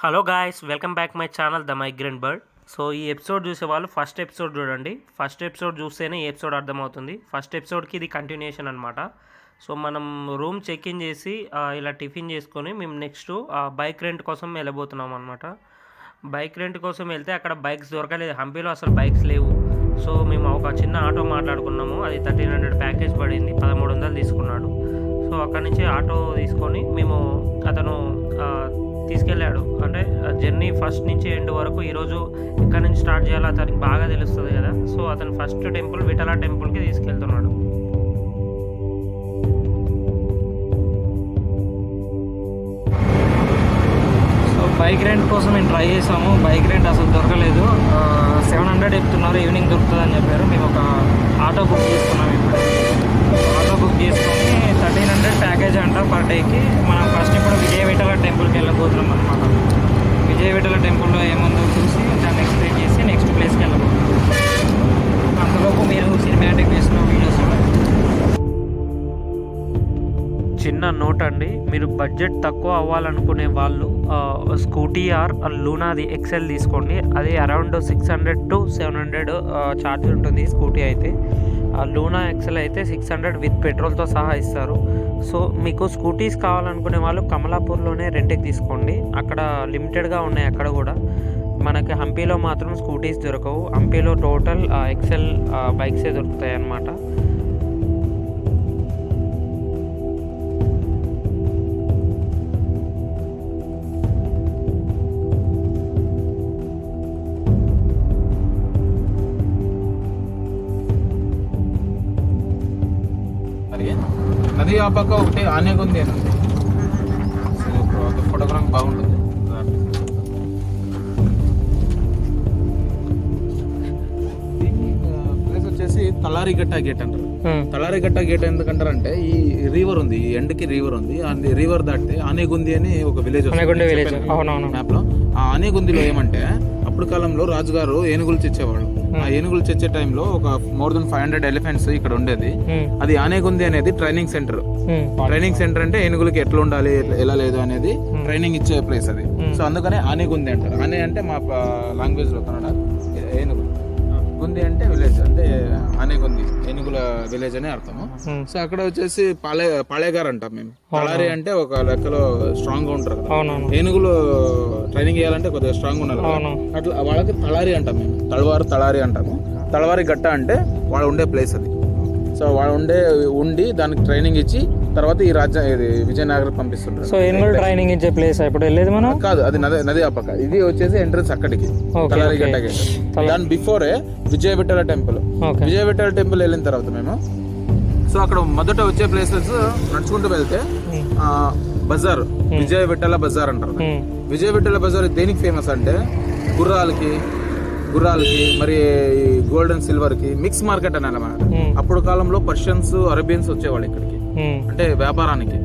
Hello guys, welcome back my channel the migrant bird. So ఈ episode చూసే వాళ్ళు first episode చూడండి. First episode చూస్తేనే ఈ ఎపిసోడ్ అర్థమవుతుంది. ఫస్ట్ ఎపిసోడ్కి ఇది కంటిన్యూషన్ అనమాట. సో మనం రూమ్ చెక్ ఇన్ చేసి ఇలా టిఫిన్ చేసుకొని మేము నెక్స్ట్ బైక్ రెంట్ కోసం వెళ్ళబోతున్నాం అనమాట. బైక్ రెంట్ కోసం వెళ్తే అక్కడ బైక్స్ దొరకలేదు. హంపీలో అసలు బైక్స్ లేవు. సో మేము ఒక చిన్న ఆటో మాట్లాడుకున్నాము. అది 1300 ప్యాకేజ్ పడింది, 1300 తీసుకున్నాడు. సో అక్కడ నుంచి ఆటో తీసుకొని మేము అతను తీసుకెళ్ళాడు. అంటే జర్నీ ఫస్ట్ నుంచి ఎండ్ వరకు ఈరోజు ఎక్కడి నుంచి స్టార్ట్ చేయాలో అతనికి బాగా తెలుస్తుంది కదా. సో అతను ఫస్ట్ టెంపుల్ విఠల టెంపుల్కి తీసుకెళ్తున్నాడు. సో బైక్ రెంట్ కోసం మేము ట్రై చేసాము. బైక్ రెంట్ అసలు దొరకలేదు. 700 చెప్తున్నారు, ఈవినింగ్ దొరుకుతుందని చెప్పారు. మేము ఒక ఆటో బుక్ చేసుకున్నాం. ఇప్పుడు ఆటో బుక్ చేసుకొని 1300 ప్యాకేజ్ అంట పర్ డేకి. మనం ఫస్ట్ ఇప్పుడు విజయ విఠల టెంపుల్కి వెళ్ళబోతున్నాం అనమాట. విజయ విఠల టెంపుల్లో ఏముందో చూసి దాన్ని ఎక్స్ప్లెయిన్ చేసి నెక్స్ట్ ప్లేస్కి వెళ్ళబోతున్నాం. అంతలోపు మీరు సినిమాటిక్ వేసిన వీడియోస్ చిన్న నోట్ అండి. మీరు బడ్జెట్ తక్కువ అవ్వాలనుకునే వాళ్ళు స్కూటీ ఆర్ లూనాది ఎక్సెల్ తీసుకోండి. అది అరౌండ్ 600 to 700 ఛార్జ్ ఉంటుంది స్కూటీ అయితే. లూనా ఎక్సెల్ అయితే 600 విత్ పెట్రోల్తో సహా ఇస్తారు. సో మీకు స్కూటీస్ కావాలనుకునే వాళ్ళు కమలాపూర్లోనే రెంట్కి తీసుకోండి. అక్కడ లిమిటెడ్గా ఉన్నాయి. అక్కడ కూడా మనకి హంపీలో మాత్రం స్కూటీస్ దొరకవు. హంపీలో టోటల్ ఎక్సెల్ బైక్సే దొరుకుతాయి అన్నమాట. నది ఆ పక్క ఒకటి ఆనేగుంది అని ఫోటోగ్రాఫ్ బాగుంటుంది. ప్లేస్ వచ్చేసి తలారిగట్ట గేట్ అంటారు. తలారిగట్ట గేట్ ఎందుకంటారు అంటే ఈ రివర్ ఉంది, ఈ ఎండ్కి రివర్ ఉంది. ఆ రివర్ దాటితే ఆనేగుంది అని ఒక విలేజ్ మ్యాప్ లో. ఆ ఆనేగుందిలో ఏమంటే అప్పుడు కాలంలో రాజుగారు ఏనుగులు తెచ్చేవాడు. ఆ ఏనుగులు తెచ్చే టైంలో ఒక మోర్ దెన్ 500 ఎలిఫెంట్స్ ఇక్కడ ఉండేది. అది ఆనేగుంది అనేది ట్రైనింగ్ సెంటర్. ట్రైనింగ్ సెంటర్ అంటే ఏనుగులకి ఎట్లా ఉండాలి, ఎలా లేదు అనేది ట్రైనింగ్ ఇచ్చే ప్లేస్ అది. సో అందుకనే ఆనేగుంది అంటారు. ఆనే అంటే మా లాంగ్వేజ్ లో కన్నడ ఏనుగు, గుంది అంటే విలేజ్, అంటే ఆనేగుంది ఏనుగుల విలేజ్ అనే అర్థము. సో అక్కడ వచ్చేసి పాళేగారు అంటాం మేము. తలారి అంటే ఒక లెక్కలో స్ట్రాంగ్ గా ఉంటారు కదా. ఏనుగులు ట్రైనింగ్ చేయాలంటే కొద్దిగా స్ట్రాంగ్ ఉండాలి. అట్లా వాళ్ళకి తలారి అంటాం మేము. తళవారి అంటాము. తళవారి గట్ట అంటే వాళ్ళు ఉండే ప్లేస్ అది. సో వాళ్ళు ఉండి దానికి ట్రైనింగ్ ఇచ్చి తర్వాత ఈ ఇది విజయనగరం పంపిస్తుంటారు. సో ఏనుగులు ట్రైనింగ్ ఇచ్చే ప్లేస్ ఇప్పుడు వెళ్ళేది మనం కాదు, అది నది ఆ పక్క. ఇది వచ్చేసి ఎంట్రన్స్ అక్కడికి తలారి గట్ట గేట్. దాని బిఫోరే విజయ విఠల టెంపుల్. విజయ విఠల టెంపుల్ వెళ్ళిన తర్వాత మేము సో అక్కడ మొదట వచ్చే ప్లేసెస్ నడుచుకుంటూ వెళ్తే బజార్, విజయ విఠల బజార్ అంటారు. విజయ విఠల బజార్ దేనికి ఫేమస్ అంటే గుర్రాలకి మరి గోల్డ్ అండ్ సిల్వర్ కి మిక్స్ మార్కెట్ అని అన్నమాట. అప్పుడు కాలంలో పర్షియన్స్, అరేబియన్స్ వచ్చేవాళ్ళు ఇక్కడికి అంటే వ్యాపారానికి.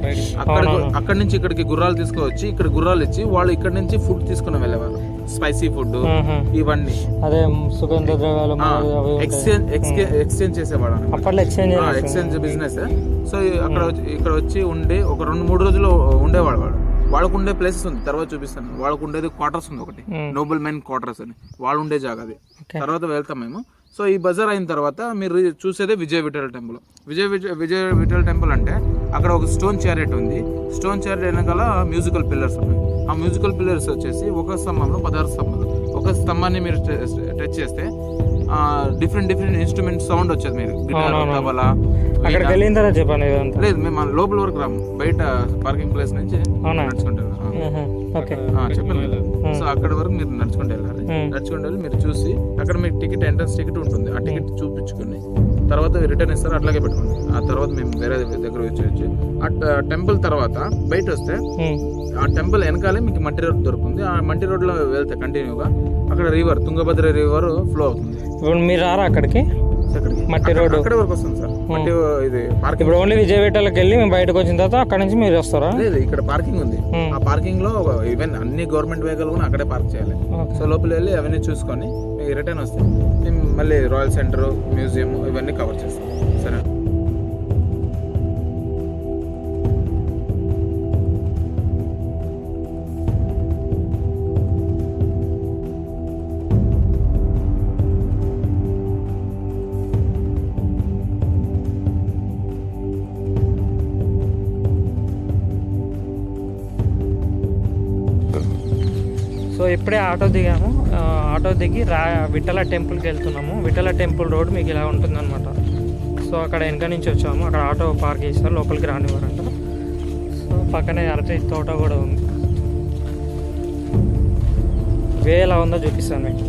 అక్కడి నుంచి ఇక్కడికి గుర్రాలు తీసుకువచ్చి ఇక్కడ గుర్రాలు ఇచ్చి వాళ్ళు ఇక్కడ నుంచి ఫుడ్ తీసుకుని వెళ్ళేవాళ్ళు. స్పైసీ ఫుడ్ ఇవన్నీ ఎక్స్చేంజ్ చేసేవాడు. Exchange business. సో ఇక్కడ వచ్చి ఉండి ఒక 2-3 రోజులు ఉండేవాడు. వాళ్ళకు ఉండే ప్లేసెస్ ఉంది, తర్వాత చూపిస్తాను. వాళ్ళకు ఉండేది క్వార్టర్స్ ఉంది ఒకటి, నోబుల్ మెన్ క్వార్టర్స్ అని. వాళ్ళు ఉండే జాగా అది. తర్వాత వెళ్తాం మేము. సో ఈ బజార్ అయిన తర్వాత మీరు చూసేదే విజయ విఠల టెంపుల్. విజయ విఠల టెంపుల్ అంటే అక్కడ ఒక స్టోన్ చారియట్ ఉంది. స్టోన్ చారియట్ వెనకాల మ్యూజికల్ పిల్లర్స్ ఉన్నాయి. ఆ మ్యూజికల్ పిల్లర్స్ వచ్చేసి ఒక స్తంభంలో 16 స్తంభాలు. ఒక స్తంభాన్ని మీరు టచ్ చేస్తే డిఫరెంట్ ఇన్స్ట్రుమెంట్ సౌండ్ వచ్చేది. మీరు గిటార్, తబలా. అక్కడికి వెళ్ళిన తర్వాత చెప్పండి. లేదు, మేము లోపల వరకు రాము, బయట పార్కింగ్ ప్లేస్ నుంచి నడుచుకుంటూ చెప్పండి. సో అక్కడ వరకు మీరు నడుచుకుంటూ వెళ్ళాలి. నడుచుకుంటూ వెళ్ళి మీరు చూసి అక్కడ మీకు ఎంట్రన్స్ టికెట్ ఉంటుంది. ఆ టికెట్ చూపించుకుని తర్వాత రిటర్న్ ఇస్తారు. అట్లాగే పెట్టుకోండి. ఆ తర్వాత మేము వేరే దగ్గర వచ్చి ఆ టెంపుల్ తర్వాత బయట వస్తే ఆ టెంపుల్ వెనకాలే మీకు మట్టి రోడ్ దొరుకుతుంది. ఆ మట్టి రోడ్ లో వెళ్తే కంటిన్యూగా అక్కడ రివర్, తుంగభద్ర రివర్ ఫ్లో అవుతుంది. మీరు రారా అక్కడికి? మట్టి రోడ్ అక్కడ వరకు వస్తుంది సార్. మట్టి ఇది పార్కింగ్. ఇప్పుడు ఓన్లీ విజయ విఠలకి వెళ్ళి మేము బయటకు వచ్చిన తర్వాత అక్కడ నుంచి మీరు వస్తారా? లేదు, ఇక్కడ పార్కింగ్ ఉంది. ఆ పార్కింగ్ లో ఈవెన్ అన్ని గవర్నమెంట్ వెహికల్ కూడా అక్కడే పార్క్ చేయాలి. సో లోపల వెళ్ళి అవన్నీ చూసుకొని రిటర్న్ వస్తే మేము మళ్ళీ రాయల్ సెంటర్, మ్యూజియం ఇవన్నీ కవర్ చేస్తాం. సరే. ఇప్పుడే ఆటో దిగాము. ఆటో దిగి విఠల టెంపుల్కి వెళ్తున్నాము. విఠల టెంపుల్ రోడ్ మీకు ఇలా ఉంటుందన్నమాట. సో అక్కడ వెనక నుంచి వచ్చాము. అక్కడ ఆటో పార్క్ చేస్తారు, లోపలికి రానివ్వరంట. సో పక్కనే అరటి తోట కూడా ఉంది. వే ఎలా ఉందో చూపిస్తాను మీకు.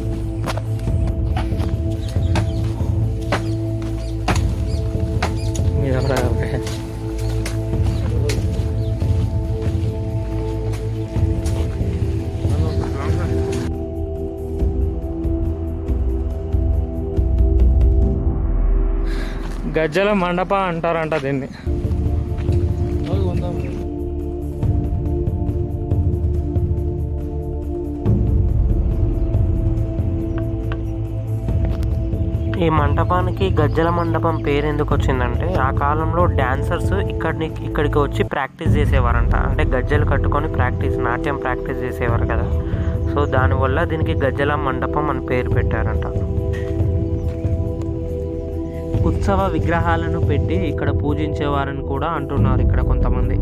గజ్జల మండప అంటారంట దీన్ని. ఈ మంటపానికి గజ్జల మండపం పేరు ఎందుకు వచ్చిందంటే, ఆ కాలంలో డాన్సర్స్ ఇక్కడికి వచ్చి ప్రాక్టీస్ చేసేవారంట. అంటే గజ్జలు కట్టుకొని నాట్యం ప్రాక్టీస్ చేసేవారు కదా. సో దానివల్ల దీనికి గజ్జల మండపం అని పేరు పెట్టారంట. ఉత్సవ విగ్రహాలను పెట్టి ఇక్కడ పూజించేవారని కూడా అంటున్నారు ఇక్కడ కొంతమంది.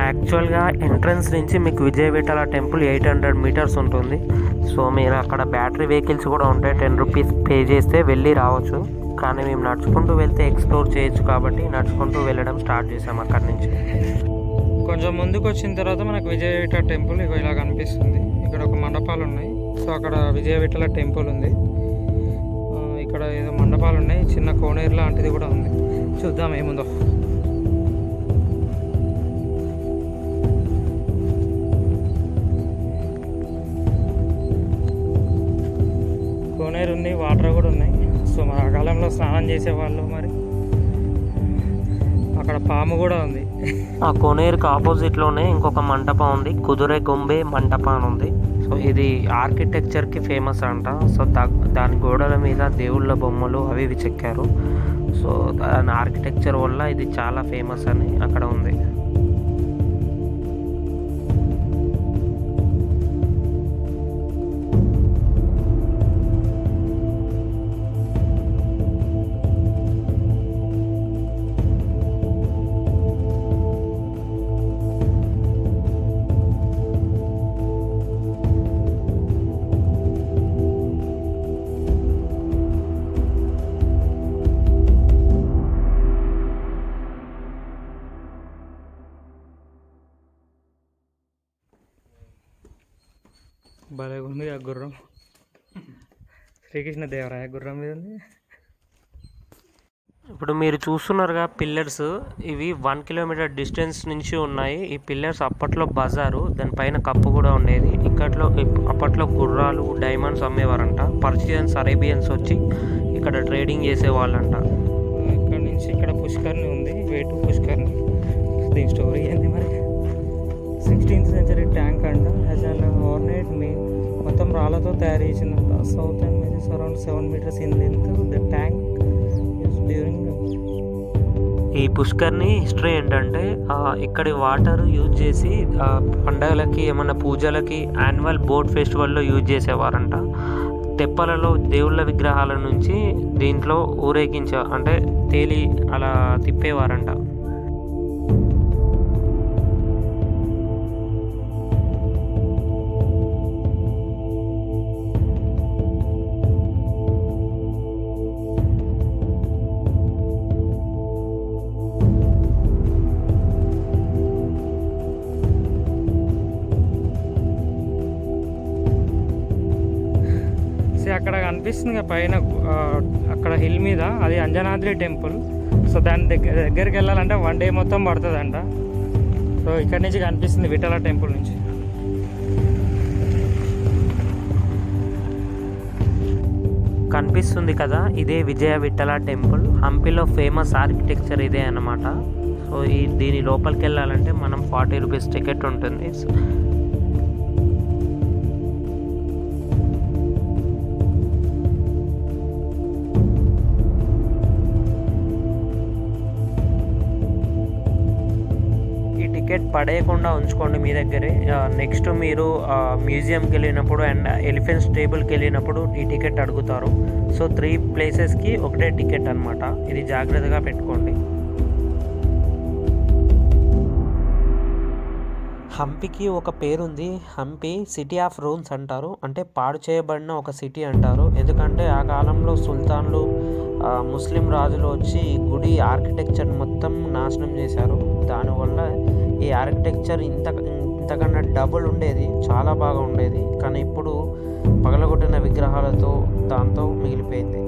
యాక్చువల్గా ఎంట్రన్స్ నుంచి మీకు విజయ విఠల టెంపుల్ 800 మీటర్స్ ఉంటుంది. సో మీరు అక్కడ బ్యాటరీ వెహికల్స్ కూడా ఉంటాయి. 10 రూపీస్ పే చేస్తే వెళ్ళి రావచ్చు. కానీ మేము నడుచుకుంటూ వెళ్తే ఎక్స్ప్లోర్ చేయొచ్చు కాబట్టి నడుచుకుంటూ వెళ్ళడం స్టార్ట్ చేసాం అక్కడి నుంచి. కొంచెం ముందుకు వచ్చిన తర్వాత మనకు విజయ విఠల టెంపుల్ ఇలా కనిపిస్తుంది. ఇక్కడ ఒక మండపాలు ఉన్నాయి. సో అక్కడ విజయ విఠల టెంపుల్ ఉంది. ఇక్కడ ఏదో మండపాలు ఉన్నాయి, చిన్న కోనేరు లాంటిది కూడా ఉంది. చూద్దాం ఏముందో. కోనేరు ఉంది, వాటర్ కూడా ఉన్నాయి. సో మరి ఆ కాలంలో స్నానం చేసేవాళ్ళు. మరి అక్కడ పాము కూడా ఉంది. ఆ కోనేరుకి ఆపోజిట్లోనే ఇంకొక మంటపం ఉంది, కుదురే గొంబే మంటపం అని ఉంది. సో ఇది ఆర్కిటెక్చర్కి ఫేమస్ అంట. సో దాని గోడల మీద దేవుళ్ళ బొమ్మలు అవి ఇవి చెక్కారు. సో దాని ఆర్కిటెక్చర్ వల్ల ఇది చాలా ఫేమస్ అని అక్కడ ఉంది. భలే ఉంది ఆ గుర్రం. శ్రీకృష్ణ దేవరాయ గుర్రం మీద ఉంది. ఇప్పుడు మీరు చూస్తున్నారుగా పిల్లర్స్, ఇవి 1 కిలోమీటర్ డిస్టెన్స్ నుంచి ఉన్నాయి. ఈ పిల్లర్స్ అప్పట్లో బజారు, దానిపైన కప్పు కూడా ఉండేది. అప్పట్లో గుర్రాలు, డైమండ్స్ అమ్మేవారంట. పర్షియన్స్, అరేబియన్స్ వచ్చి ఇక్కడ ట్రేడింగ్ చేసేవాళ్ళంట. ఇక్కడ నుంచి ఇక్కడ పుష్కర్ని ఉంది, వేటు పుష్కర్ని. దీని స్టోరీ ఏంది మరి? 16th century ట్యాంక్ అంట. యాజ్ అన్ ఆర్నైట్ మెయిన్, మొత్తం రాళ్ళతో తయారు చేసిందంట. South and means around 7 meters in length. The tank use during. ఈ పుష్కర్ని హిస్టరీ ఏంటంటే, ఇక్కడి వాటర్ యూజ్ చేసి పండగలకి, ఏమన్నా పూజలకి, యాన్యువల్ బోట్ ఫెస్టివల్లో యూజ్ చేసేవారంట. తెప్పలలో దేవుళ్ళ విగ్రహాల నుంచి దీంట్లో అంటే తేలి అలా తిప్పేవారంట. అక్కడ కనిపిస్తుంది పైన, అక్కడ హిల్ మీద, అది అంజనాద్రి టెంపుల్. సో దాని దగ్గరికి వెళ్ళాలంటే 1 day మొత్తం పడుతుందంట. సో ఇక్కడ నుంచి కనిపిస్తుంది విఠల టెంపుల్ నుంచి. కనిపిస్తుంది కదా, ఇదే విజయ విఠల టెంపుల్. హంపీలో ఫేమస్ ఆర్కిటెక్చర్ ఇదే అన్నమాట. సో దీని లోపలికి వెళ్ళాలంటే మనం 40 రూపీస్ టికెట్ ఉంటుంది. టికెట్ పడేయకుండా ఉంచుకోండి మీ దగ్గరే. నెక్స్ట్ మీరు మ్యూజియంకి వెళ్ళినప్పుడు అండ్ ఎలిఫెంట్స్ టేబుల్కి వెళ్ళినప్పుడు ఈ టికెట్ అడుగుతారు. సో 3 ప్లేసెస్కి ఒకటే టికెట్ అనమాట. ఇది జాగ్రత్తగా పెట్టుకోండి. హంపీకి ఒక పేరుంది. హంపి సిటీ ఆఫ్ రూమ్స్ అంటారు. అంటే పాడు చేయబడిన ఒక సిటీ అంటారు. ఎందుకంటే ఆ కాలంలో సుల్తాన్లు, ముస్లిం రాజులు వచ్చి గుడి ఆర్కిటెక్చర్ మొత్తం నాశనం చేశారు. దానివల్ల ఈ ఆర్కిటెక్చర్ ఇంతకన్నా డబుల్ ఉండేది, చాలా బాగా ఉండేది. కానీ ఇప్పుడు పగలగొట్టిన విగ్రహాలతో దాంతో మిగిలిపోయింది.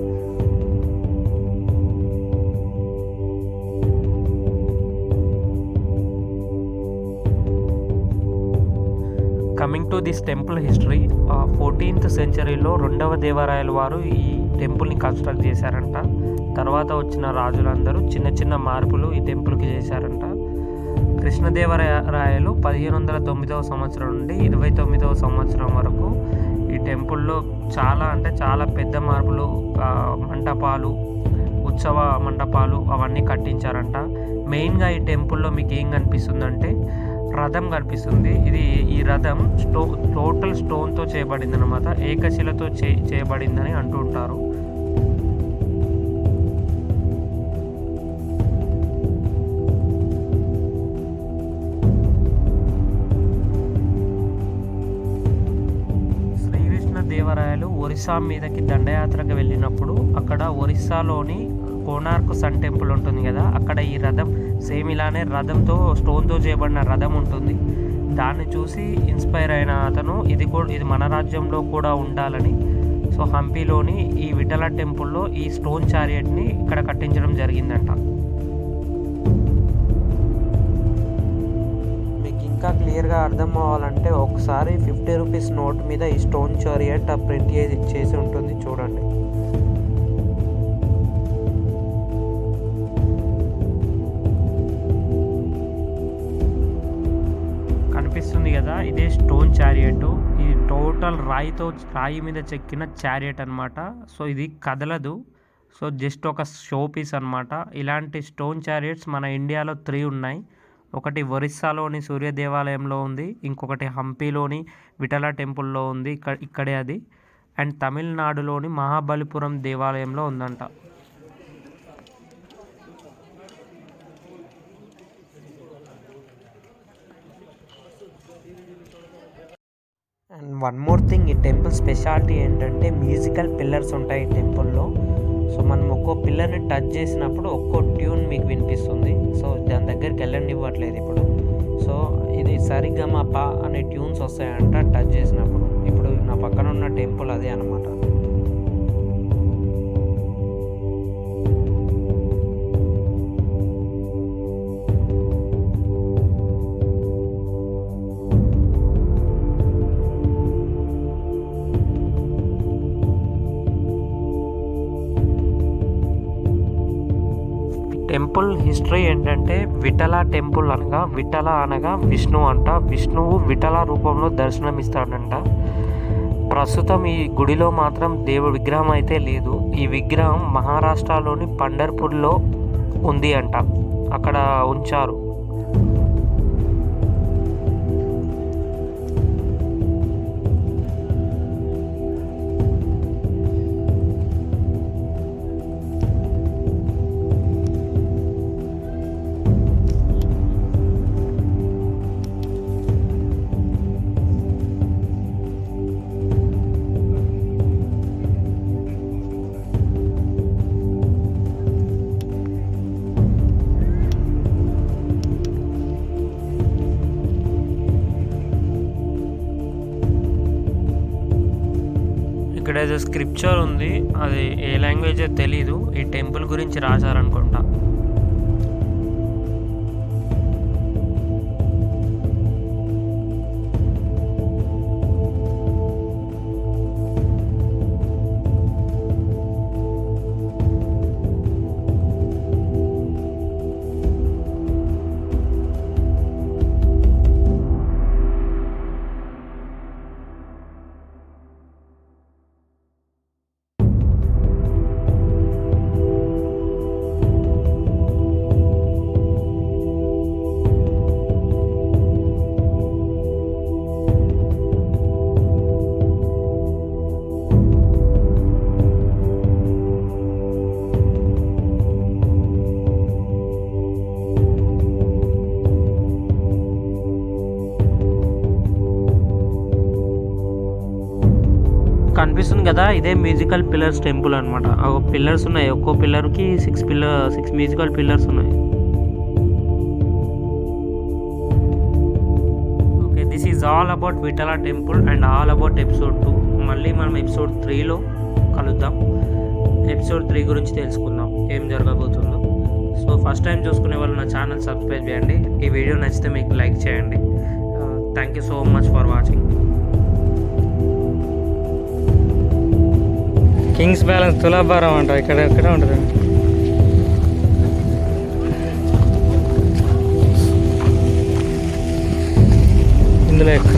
Coming to this temple history, 14th సెంచరీలో 2వ దేవరాయల వారు ఈ టెంపుల్ని కన్స్ట్రక్ట్ చేశారంట. తర్వాత వచ్చిన రాజులందరూ చిన్న చిన్న మార్పులు ఈ టెంపుల్కి చేశారంట. కృష్ణదేవరాయలు 1509వ సంవత్సరం నుండి 29వ సంవత్సరం వరకు ఈ టెంపుల్లో చాలా పెద్ద మార్పులు, మంటపాలు, ఉత్సవ మండపాలు అవన్నీ కట్టించారంట. మెయిన్గా ఈ టెంపుల్లో మీకు ఏం కనిపిస్తుందంటే రథం కనిపిస్తుంది. ఈ రథం టోటల్ స్టోన్తో చేయబడింది అనమాట. ఏకశిలతో చేయబడిందని అంటుంటారు. శ్రీకృష్ణదేవరాయలు ఒరిస్సా మీదకి దండయాత్రకు వెళ్ళినప్పుడు అక్కడ ఒరిస్సాలోని కోనార్క్ సన్ టెంపుల్ ఉంటుంది కదా, అక్కడ ఈ రథం సేమ్ ఇలానే రథంతో స్టోన్తో చేయబడిన రథం ఉంటుంది. దాన్ని చూసి ఇన్స్పైర్ అయిన అతను ఇది మన రాజ్యంలో కూడా ఉండాలని సో హంపీలోని ఈ విఠల టెంపుల్లో ఈ స్టోన్ చారియట్ని ఇక్కడ కట్టించడం జరిగిందంట. మీకు ఇంకా క్లియర్గా అర్థం అవ్వాలంటే ఒకసారి 50 రూపీస్ నోట్ మీద ఈ స్టోన్ చారియట్ ప్రింట్ చేసి ఉంటుంది, చూడండి. కనిపిస్తుంది కదా, ఇదే స్టోన్ చారియట్. ఇది టోటల్ రాయి మీద చెక్కిన చారియట్ అనమాట. సో ఇది కదలదు. సో జస్ట్ ఒక షో పీస్ అనమాట. ఇలాంటి స్టోన్ చారియట్స్ మన ఇండియాలో 3 ఉన్నాయి. ఒకటి ఒరిస్సాలోని సూర్య దేవాలయంలో ఉంది, ఇంకొకటి హంపీలోని విఠల టెంపుల్లో ఉంది, ఇక్కడే అది. అండ్ తమిళనాడులోని మహాబలిపురం దేవాలయంలో ఉందంట. అండ్ వన్ మోర్ థింగ్, ఈ టెంపుల్ స్పెషాలిటీ ఏంటంటే మ్యూజికల్ పిల్లర్స్ ఉంటాయి ఈ టెంపుల్లో. సో మనం ఒక్కో పిల్లర్ని టచ్ చేసినప్పుడు ఒక్కో ట్యూన్ మీకు వినిపిస్తుంది. సో దాని దగ్గరికి వెళ్ళనివ్వట్లేదు ఇప్పుడు. సో ఇది సరిగమప అనే ట్యూన్స్ వస్తాయంట టచ్ చేసినప్పుడు. ఇప్పుడు నా పక్కన ఉన్న టెంపుల్ అదే అనమాట. టెంపుల్ హిస్టరీ ఏంటంటే విఠల టెంపుల్ అనగా విష్ణు అంట. విష్ణువు విఠల రూపంలో దర్శనమిస్తాడంట. ప్రస్తుతం ఈ గుడిలో మాత్రం దేవుడి విగ్రహం అయితే లేదు. ఈ విగ్రహం మహారాష్ట్రలోని పండర్పూర్లో ఉంది అంట, అక్కడ ఉంచారు. ఇక్కడ ఏదో స్క్రిప్చర్ ఉంది, అది ఏ లాంగ్వేజ్ తెలీదు. ఈ టెంపుల్ గురించి రాశారనుకుంటా. కనిపిస్తుంది కదా, ఇదే మ్యూజికల్ పిల్లర్స్ టెంపుల్ అనమాట. పిల్లర్స్ ఉన్నాయి, ఒక్కో పిల్లర్కి 6 మ్యూజికల్ పిల్లర్స్ ఉన్నాయి. Okay, this is all about Vittala temple and all about episode 2. మళ్ళీ మనం ఎపిసోడ్ 3లో కలుద్దాం. ఎపిసోడ్ 3 గురించి తెలుసుకుందాం ఏం జరగబోతుందో. సో ఫస్ట్ టైం చూసుకునే వాళ్ళు నా ఛానల్ సబ్స్క్రైబ్ చేయండి. ఈ వీడియో నచ్చితే మీకు లైక్ చేయండి. Thank you so much for watching. Kings balance తులాభారం అంట, ఇక్కడ ఎక్కడ ఉంటుంది. ఇందులో ఎక్కడ